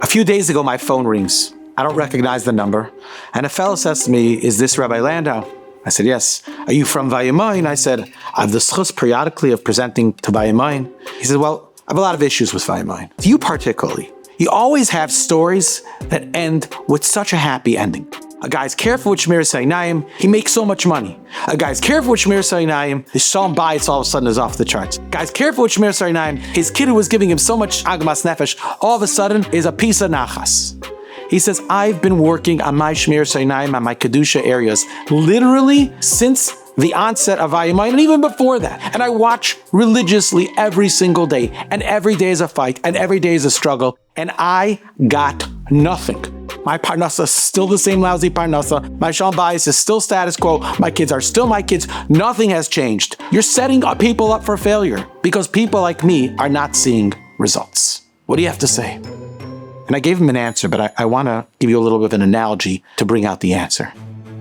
A few days ago, my phone rings. I don't recognize the number. And a fellow says to me, is this Rabbi Landau? I said, yes. Are you from Vayimayin? I said, I have the schus periodically of presenting to Vayimayin. He said, well, I have a lot of issues with Vayimayin. You particularly. You always have stories that end with such a happy ending. A guy's careful with Shmir Sayinayim, he makes so much money. A guy's careful with Shmir Sayinayim, his Shalom Bayis all of a sudden is off the charts. Guy's careful with Shmir Sayinayim, his kid who was giving him so much Agmas Nefesh, all of a sudden is a piece of nachas. He says, I've been working on my Shmir Sayinayim, on my Kedusha areas, literally since the onset of Vayimayin, and even before that. And I watch religiously every single day, and every day is a fight, and every day is a struggle, and I got nothing. My parnasa is still the same lousy parnasa. My shalom bayis is still status quo. My kids are still my kids. Nothing has changed. You're setting people up for failure because people like me are not seeing results. What do you have to say? And I gave him an answer, but I want to give you a little bit of an analogy to bring out the answer.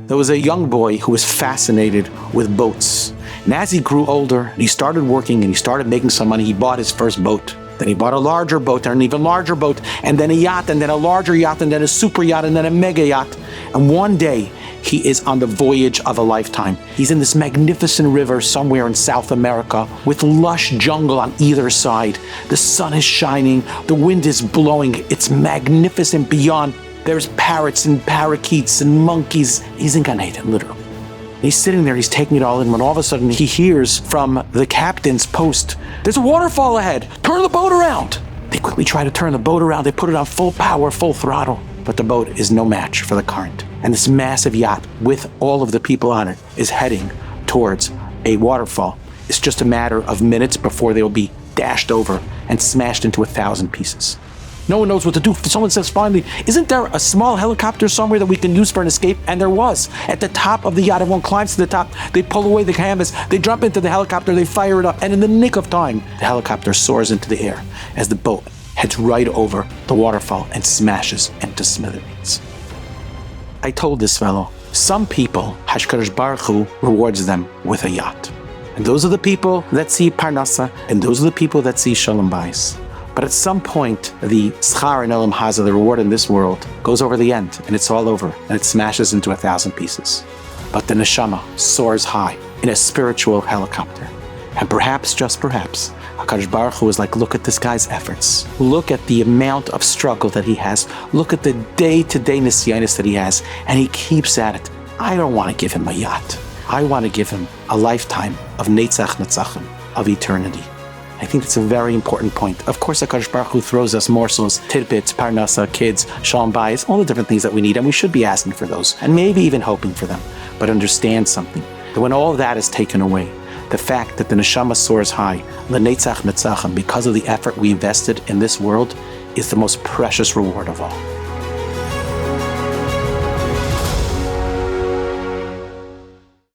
There was a young boy who was fascinated with boats. And as he grew older, he started working and he started making some money. He bought his first boat. Then he bought a larger boat and an even larger boat, and then a yacht, and then a larger yacht, and then a super yacht, and then a mega yacht. And one day, he is on the voyage of a lifetime. He's in this magnificent river somewhere in South America with lush jungle on either side. The sun is shining, the wind is blowing, it's magnificent beyond. There's parrots and parakeets and monkeys. He's in Gan Eden, literally. He's sitting there, he's taking it all in, when all of a sudden he hears from the captain's post, there's a waterfall ahead, turn the boat around. They quickly try to turn the boat around, they put it on full power, full throttle, but the boat is no match for the current. And this massive yacht with all of the people on it is heading towards a waterfall. It's just a matter of minutes before they will be dashed over and smashed into 1,000 pieces. No one knows what to do. Someone says finally, isn't there a small helicopter somewhere that we can use for an escape? And there was. At the top of the yacht, everyone climbs to the top, they pull away the canvas, they jump into the helicopter, they fire it up, and in the nick of time, the helicopter soars into the air as the boat heads right over the waterfall and smashes into smithereens. I told this fellow, some people, HaKadosh Baruch Hu rewards them with a yacht. And those are the people that see Parnasa, and those are the people that see Shalom Bayis. But at some point, the schar in Olam Haza, the reward in this world, goes over the end, and it's all over, and it smashes into 1,000 pieces. But the neshama soars high in a spiritual helicopter. And perhaps, just perhaps, HaKadosh Baruch Hu is like, look at this guy's efforts. Look at the amount of struggle that he has. Look at the day-to-day nisyanis that he has, and he keeps at it. I don't want to give him a yacht. I want to give him a lifetime of netzach netzachim, of eternity. I think it's a very important point. Of course, HaKadosh Baruch Hu throws us morsels, tidbits, parnasa, kids, shalom bayis, all the different things that we need, and we should be asking for those, and maybe even hoping for them. But understand something, that when all of that is taken away, the fact that the neshama soars high, l'netzach netzachim, because of the effort we invested in this world, is the most precious reward of all.